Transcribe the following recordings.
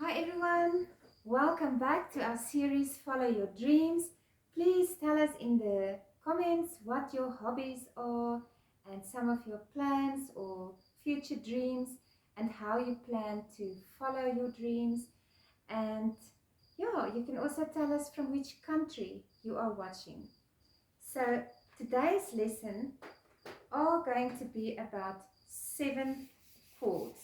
Hi everyone, welcome back to our series Follow Your Dreams. Please tell us in the comments what your hobbies are and some of your plans or future dreams and how you plan to follow your dreams. And yeah, you can also tell us from which country you are watching. So today's lesson are going to be about 7 chords.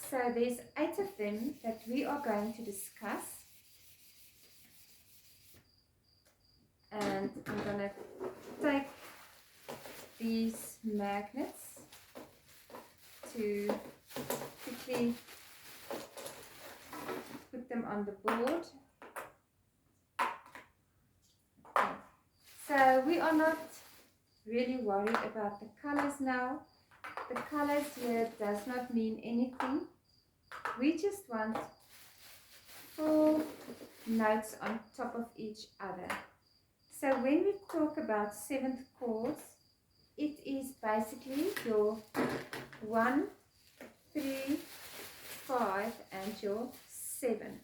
So there's 8 of them that we are going to discuss, and I'm going to take these magnets to quickly put them on the board. Okay. So we are not really worried about the colors now. The colors here does not mean anything. We just want 4 notes on top of each other. So when we talk about 7th chords, it is basically your 1, 3, 5 and your 7.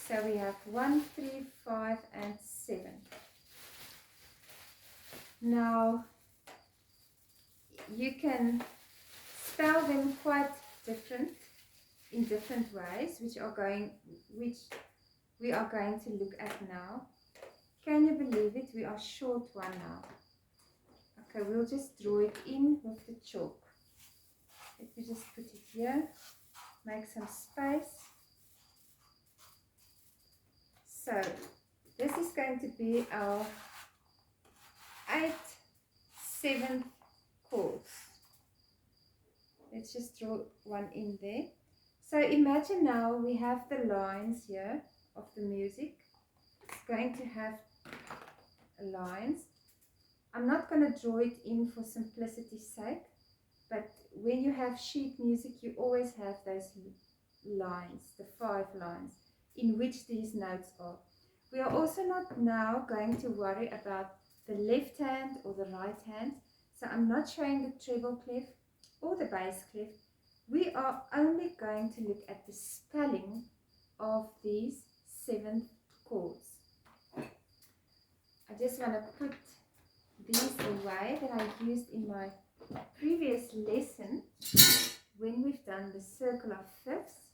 So we have 1, 3, 5 and 7. Now you can spell them quite different in different ways, which we are going to look at now. Can you believe it? We are short one now. Okay, we'll just draw it in with the chalk. Let me just put it here, make some space. So this is going to be our 8 7th chords. Let's just draw one in there. So imagine now we have the lines here of the music. It's going to have lines. I'm not going to draw it in for simplicity's sake, but when you have sheet music, you always have those lines, the 5 lines, in which these notes are. We are also not now going to worry about the left hand or the right hand. So I'm not showing the treble clef or the bass clef. We are only going to look at the spelling of these 7th chords. I just want to put these away that I used in my previous lesson when we've done the circle of fifths.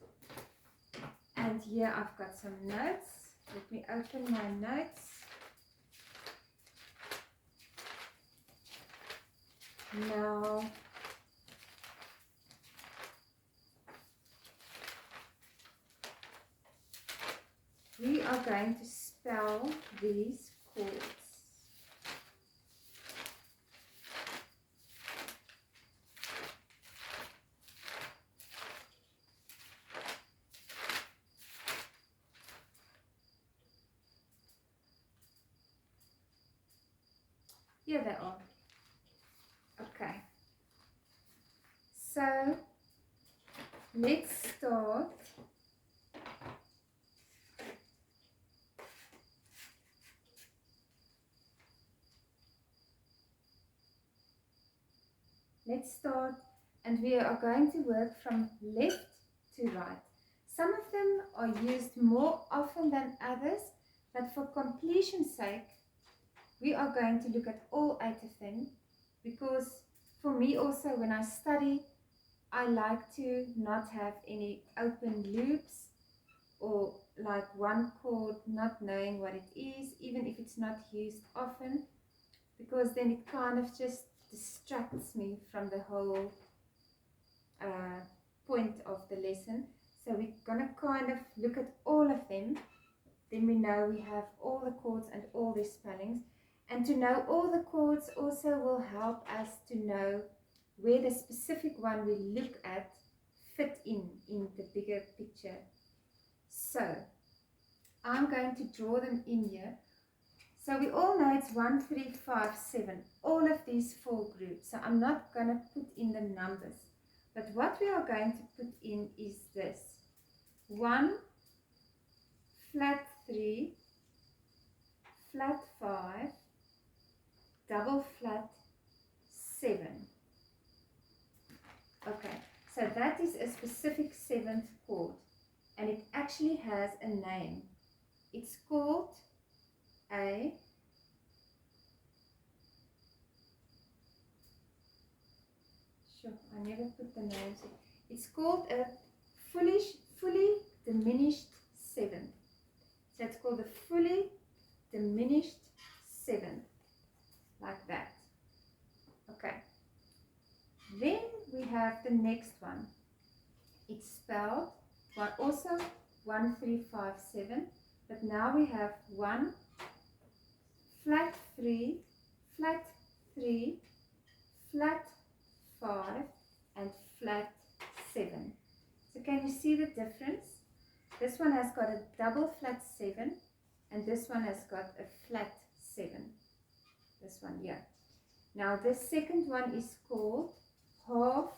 And here I've got some notes. Let me open my notes. Now we are going to spell these chords. Here they are. Okay. So let's start. Let's start, and we are going to work from left to right. Some of them are used more often than others, but for completion's sake, we are going to look at all 8 of them, because for me also when I study, I like to not have any open loops or like one chord not knowing what it is, even if it's not used often, because then it kind of just distracts me from the whole point of the lesson. So we're going to kind of look at all of them. Then we know we have all the chords and all their spellings. And to know all the chords also will help us to know where the specific one we look at fit in the bigger picture. So I'm going to draw them in here. So we all know it's 1, 3, 5, 7, all of these 4 groups. So I'm not going to put in the numbers. But what we are going to put in is this. 1, flat 3, flat 5, double flat 7. Okay, So that is a specific 7th chord, and it actually has a name. It's called a I never put the names. It's called a fully diminished 7th. So it's called a fully diminished 7th, like that. Okay. Then we have the next one. It's spelled also 1357, but now we have 1 flat 3 flat 3 flat 5 and flat 7. So can you see the difference? This one has got a double flat 7 and this one has got a flat 7. This one here. Now the second one is called half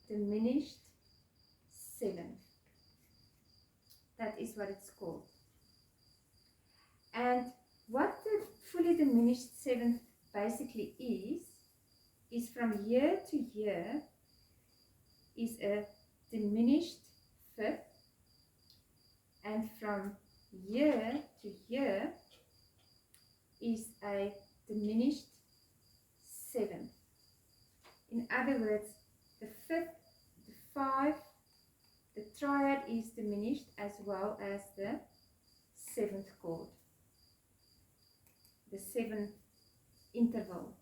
diminished 7. That is what it's called. And what the fully diminished 7th basically is from year to year is a diminished 5th, and from year to year is a diminished 7th. In other words, the 5th, the 5, the triad is diminished as well as the 7th chord, the 7th interval.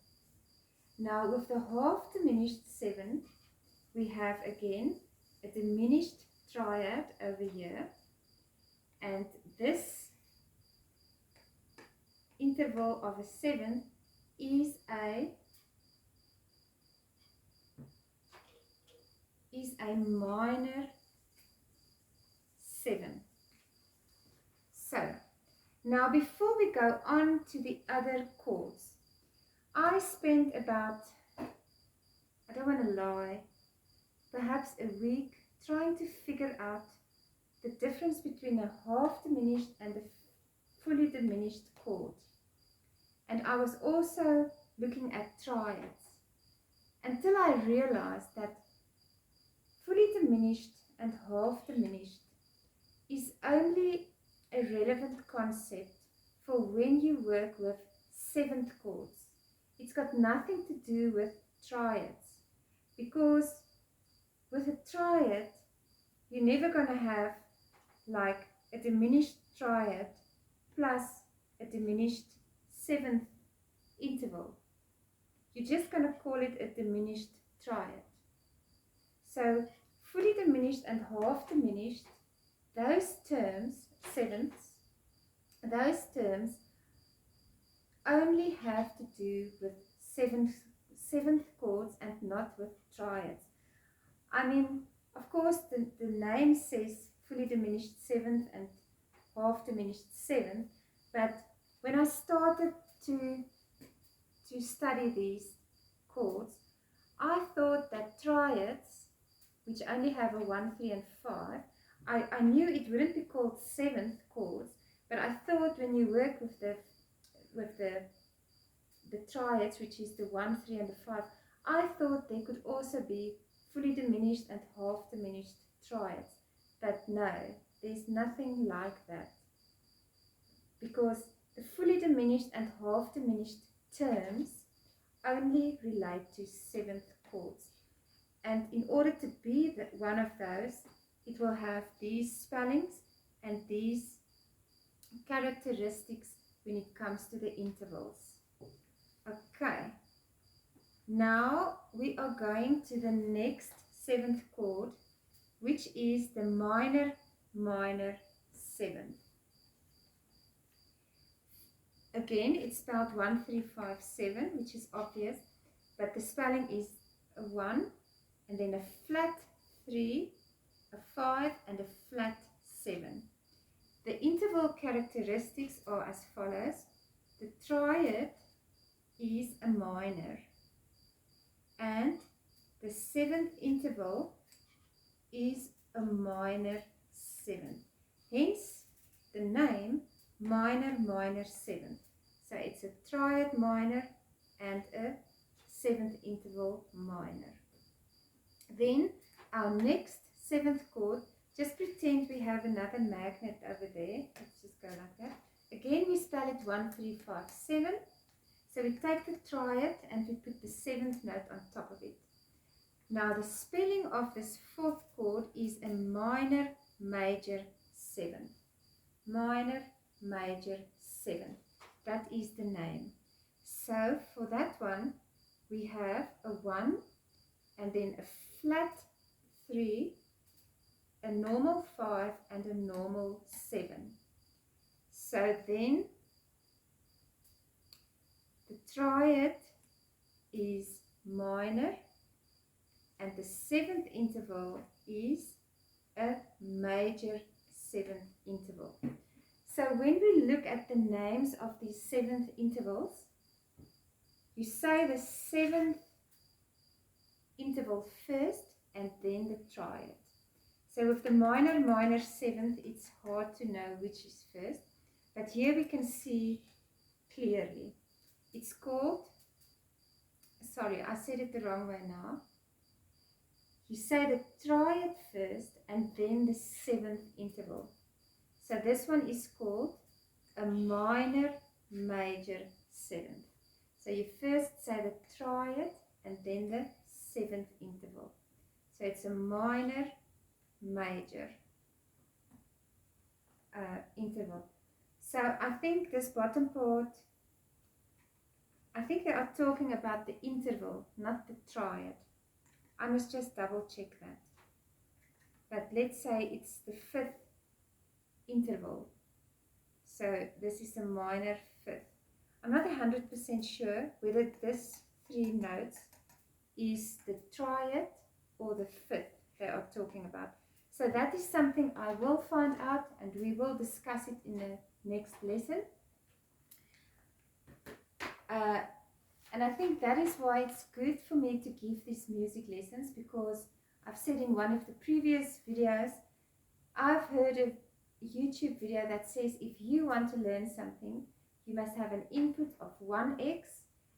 Now with the half diminished 7th, we have again a diminished triad over here, and this interval of a 7th is a minor 7. So now before we go on to the other chords, I spent about, I don't want to lie, perhaps a week trying to figure out the difference between a half diminished and a fully diminished chord. And I was also looking at triads until I realized that fully diminished and half diminished is only a relevant concept for when you work with 7th chords. It's got nothing to do with triads, because with a triad you're never going to have like a diminished triad plus a diminished 7th interval. You're just going to call it a diminished triad. So fully diminished and half diminished, those terms, 7ths, those terms only have to do with 7th chords and not with triads. I mean, of course, the name says fully diminished 7th and half diminished 7th, but when I started to study these chords, I thought that triads, which only have a 1, 3 and 5, I knew it wouldn't be called 7th chords, but I thought when you work with the triads, which is the 1, 3 and the 5, I thought they could also be fully diminished and half diminished triads. But no, there's nothing like that, because the fully diminished and half diminished terms only relate to 7th chords. And in order to be one of those, it will have these spellings and these characteristics when it comes to the intervals. Okay, now we are going to the next 7th chord, which is the minor 7. Again, it's spelled 1357, which is obvious, but the spelling is a 1 and then a flat 3, a 5 and a flat 7. The interval characteristics are as follows. The triad is a minor and the 7th interval is a minor 7. Hence the name minor 7. So it's a triad minor and a 7th interval minor. Then our next 7th chord, just pretend we have another magnet over there. Let's just go like that. Again, we spell it 1, 3, 5, 7. So we take the triad and we put the 7th note on top of it. Now the spelling of this 4th chord is a minor, major 7th. Minor, major 7th. That is the name. So for that one, we have a 1 and then a flat 3, a normal 5 and a normal 7. So then the triad is minor and the 7th interval is a major 7th interval. So when we look at the names of these 7th intervals, you say the 7th interval first and then the triad. So with the minor 7th, it's hard to know which is first, but here we can see clearly. It's called, sorry, I said it the wrong way now. You say the triad first and then the 7th interval. So this one is called a minor major 7th. So you first say the triad and then the 7th interval. So it's a minor major interval. So I think this bottom part, I think they are talking about the interval, not the triad. I must just double check that. But let's say it's the 5th interval. So this is a minor 5th. I'm not 100% sure whether this 3 notes is the triad or the 5th they are talking about. So that is something I will find out and we will discuss it in the next lesson. And I think that is why it's good for me to give these music lessons, because I've said in one of the previous videos, I've heard a YouTube video that says if you want to learn something, you must have an input of 1x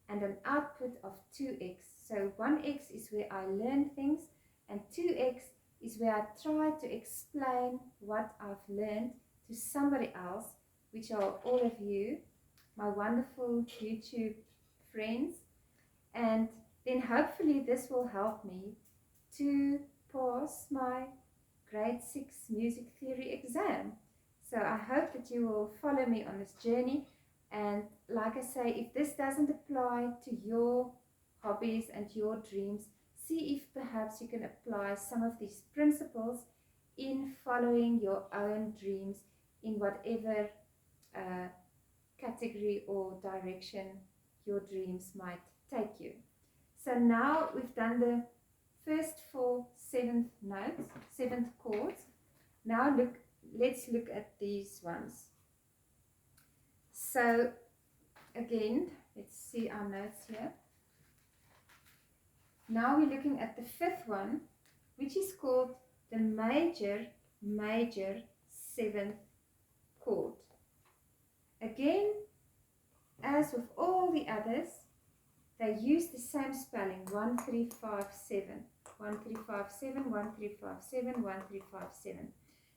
and an output of 2x. So 1x is where I learn things and 2x is where I try to explain what I've learned to somebody else, which are all of you, my wonderful YouTube friends. And then hopefully this will help me to pass my grade 6 music theory exam. So I hope that you will follow me on this journey. And like I say, if this doesn't apply to your hobbies and your dreams, see if perhaps you can apply some of these principles in following your own dreams in whatever category or direction your dreams might take you. So now we've done the first 4 7th notes, 7th chords. Now let's look at these ones. So again, let's see our notes here. Now we're looking at the 5th one, which is called the major 7th chord. Again, as with all the others, they use the same spelling, 1, 3, 5, 7. 1, 3, 5, 7, 1, 3, 5, 7, 1, 3, 5, 7.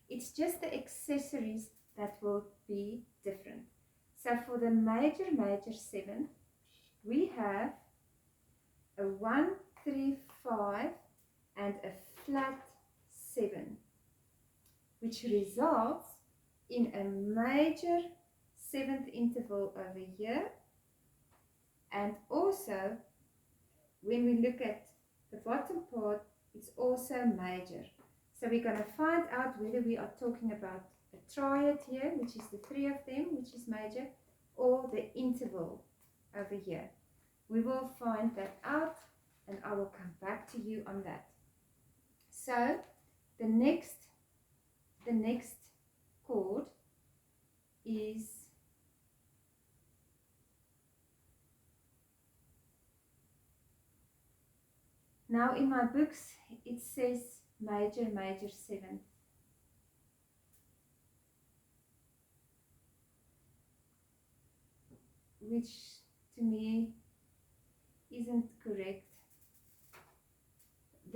It's just the accessories that will be different. So for the major 7, we have a 1, 3, 5 and a flat 7, which results in a major 7th interval over here. And also, when we look at the bottom part, it's also major. So we're going to find out whether we are talking about a triad here, which is the 3 of them, which is major, or the interval over here. We will find that out and I will come back to you on that. So the next chord is now in my books it says major 7th. Which to me isn't correct.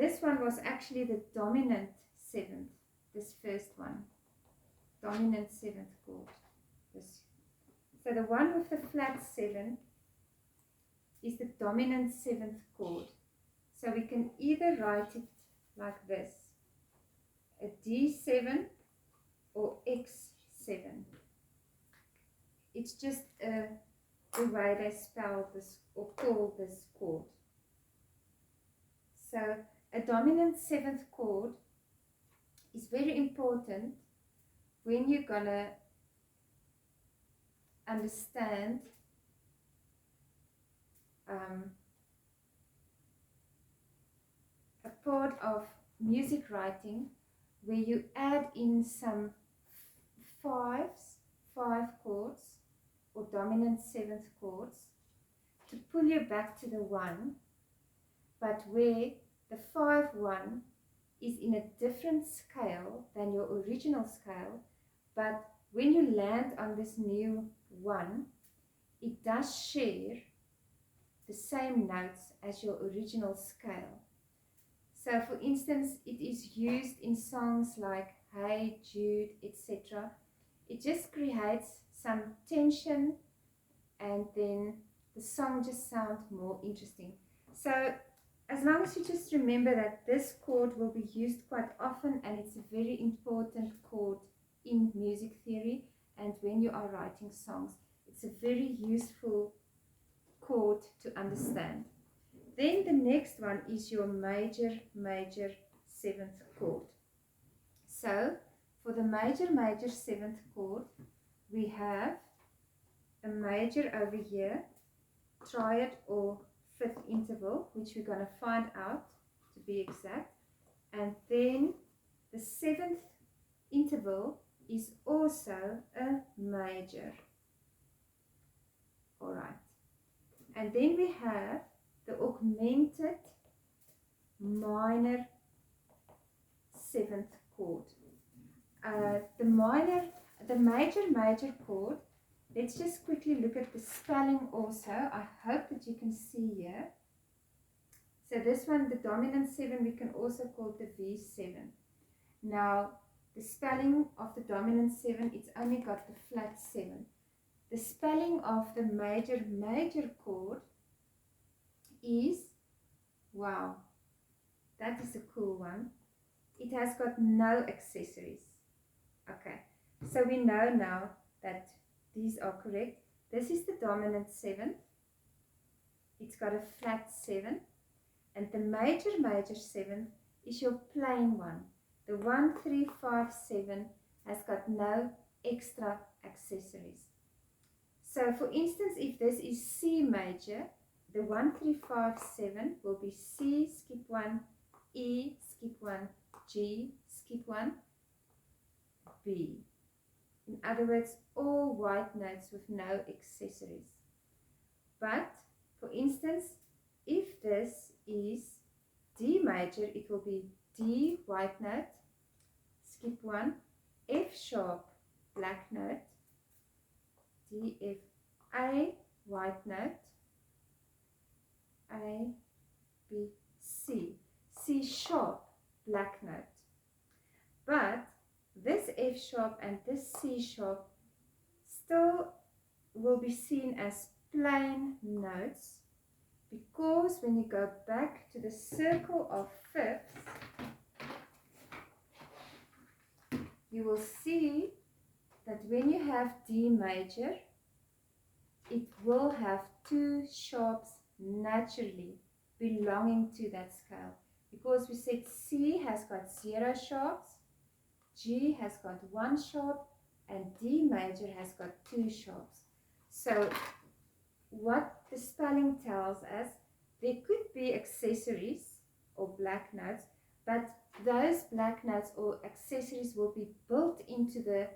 this one was actually the dominant 7th, this first one, dominant 7th chord. So the one with the flat 7 is the dominant 7th chord. So we can either write it like this, a D7 or X7. It's just the way they spell this or call this chord. So a dominant 7th chord is very important when you're gonna understand a part of music writing where you add in some five chords or dominant 7th chords to pull you back to the 1, but where the 5-1 is in a different scale than your original scale, but when you land on this new 1, it does share the same notes as your original scale. So for instance, it is used in songs like Hey Jude, etc. It just creates some tension and then the song just sounds more interesting. So as long as you just remember that this chord will be used quite often, and it's a very important chord in music theory and when you are writing songs, it's a very useful chord to understand. Then the next one is your major 7th chord. So for the major 7th chord, we have a major over here, triad or 5th interval, which we're going to find out to be exact. And then the 7th interval is also a major. All right. And then we have the augmented minor 7th chord. The major chord, let's just quickly look at the spelling also. I hope that you can see here. So this one, the dominant 7, we can also call the V7. Now, the spelling of the dominant 7, it's only got the flat 7. The spelling of the major chord is, wow, that is a cool one. It has got no accessories. Okay, so we know now that these are correct. This is the dominant 7. It's got a flat 7. And the major 7 is your plain one. The 1, 3, 5, 7 has got no extra accessories. So for instance, if this is C major, the 1, 3, 5, 7 will be C, skip 1, E, skip 1, G, skip 1, B. In other words, all white notes with no accessories. But, for instance, if this is D major, it will be D white note, skip 1, F sharp black note, D, F, A white note, A, B, C, C sharp black note. But this F sharp and this C sharp still will be seen as plain notes, because when you go back to the circle of fifths, you will see that when you have D major, it will have 2 sharps naturally belonging to that scale, because we said C has got 0 sharps, G has got 1 sharp, and D major has got 2 sharps. So what the spelling tells us, there could be accessories or black notes, but those black notes or accessories will be built into the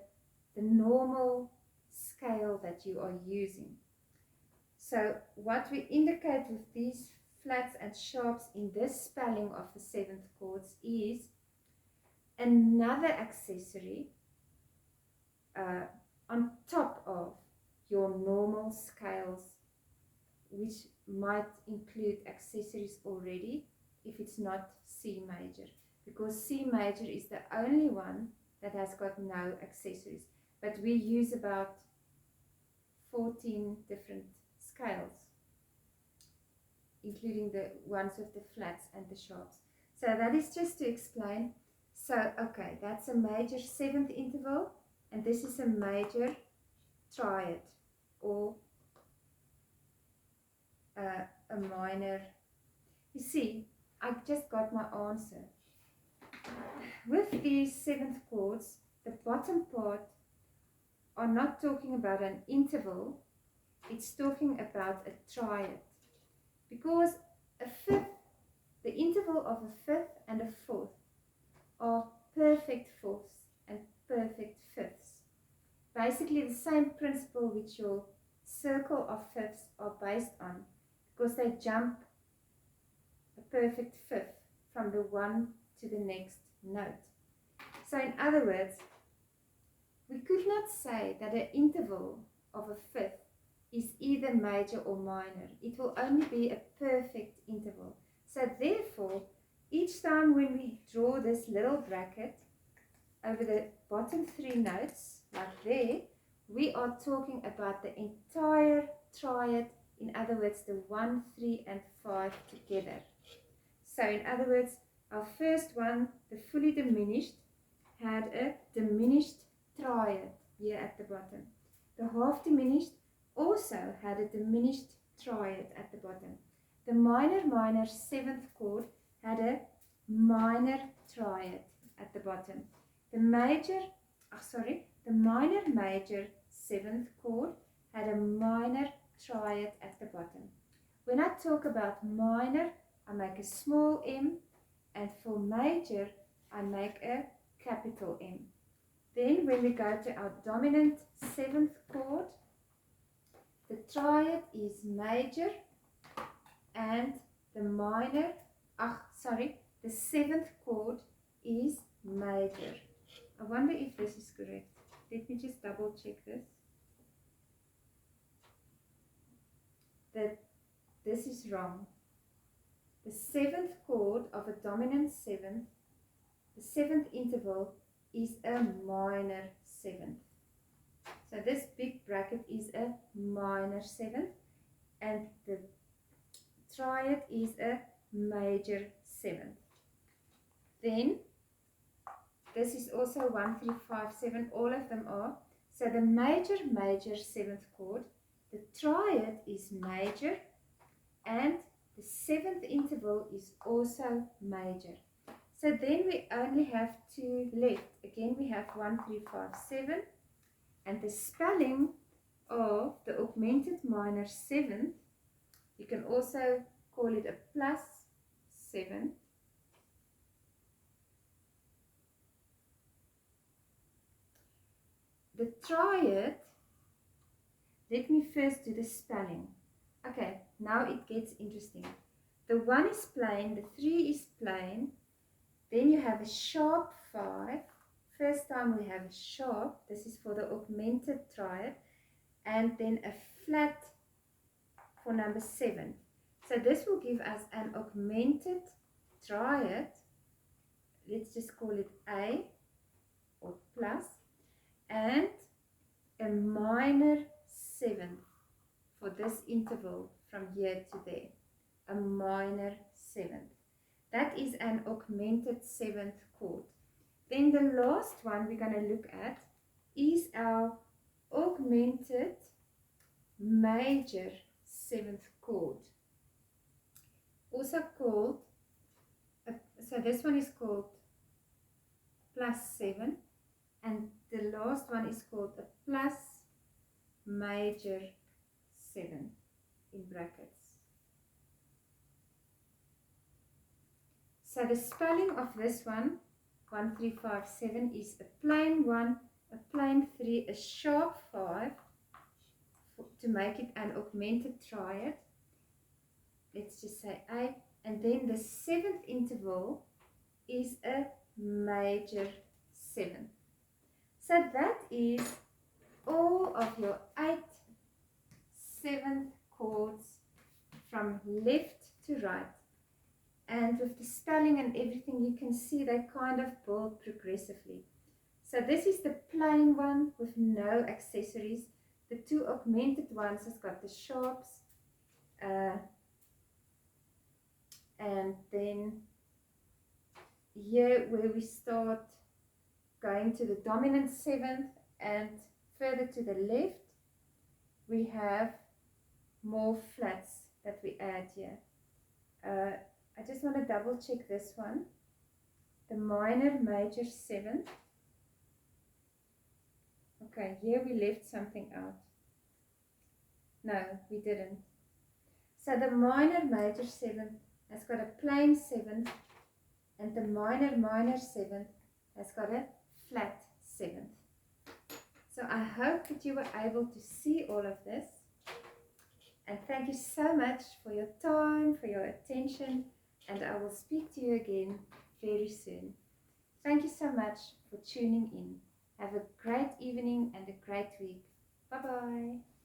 normal scale that you are using. So what we indicate with these flats and sharps in this spelling of the 7th chords is another accessory on top of your normal scales, which might include accessories already. if it's not C major, because C major is the only one that has got no accessories. But we use about 14 different scales, including the ones with the flats and the sharps. So that is just to explain. So, okay, that's a major 7th interval, and this is a major triad, or a minor. You see, I just got my answer. With these 7th chords, the bottom part are not talking about an interval, it's talking about a triad. Because a fifth, the interval of a 5th and a 4th are perfect 4ths and perfect 5ths. Basically the same principle which your circle of 5ths are based on, because they jump a perfect 5th from the one to the next note. So in other words, we could not say that an interval of a 5th is either major or minor. It will only be a perfect interval. So therefore, each time when we draw this little bracket over the bottom 3 notes, like there, we are talking about the entire triad, in other words, the 1, 3, and 5 together. So in other words, our first one, the fully diminished, had a diminished triad here at the bottom. The half diminished also had a diminished triad at the bottom. The minor 7th chord had a minor triad at the bottom. The minor major 7th chord had a minor triad at the bottom. When I talk about minor, I make a small m, and for major, I make a capital M. Then when we go to our dominant 7th chord, the triad is major, and the the 7th chord is major. I wonder if this is correct. Let me just double check this. This is wrong. The 7th chord of a dominant 7th, the 7th interval, is a minor 7th. So this big bracket is a minor 7th, and the triad is a major 7th. Then this is also 1, 3, 5, 7, all of them are. So the major 7th chord, the triad is major, and the 7th interval is also major. So then we only have 2 left. Again, we have 1, 3, 5, 7. And the spelling of the augmented minor 7th, you can also call it a plus 7. The triad, let me first do the spelling. Okay, now it gets interesting. The 1 is plain, the 3 is plain, then you have a sharp 5. First time we have a sharp, this is for the augmented triad, and then a flat for number 7. So this will give us an augmented triad, let's just call it A or plus, and a minor 7 for this interval from here to there, a minor 7th. That is an augmented 7th chord. Then the last one we're going to look at is our augmented major 7th chord. Also called, so this one is called plus 7, and the last one is called a plus major 7 in brackets. So the spelling of this one, 1, 3, 5, 7, is a plain 1, a plain 3, a sharp 5 to make it an augmented triad. Let's just say A, and then the 7th interval is a major 7. So that is all of your 8 7th chords from left to right. And with the spelling and everything, you can see they kind of build progressively. So this is the plain one with no accessories. The two augmented ones has got the sharps. And then here where we start going to the dominant 7th and further to the left, we have more flats that we add here. I just want to double check this one. The minor major 7th. Okay, here we left something out. No, we didn't. So the minor major 7th has got a plain 7th, and the minor minor 7th has got a flat 7th. So I hope that you were able to see all of this. And thank you so much for your time, for your attention, and I will speak to you again very soon. Thank you so much for tuning in. Have a great evening and a great week. Bye-bye.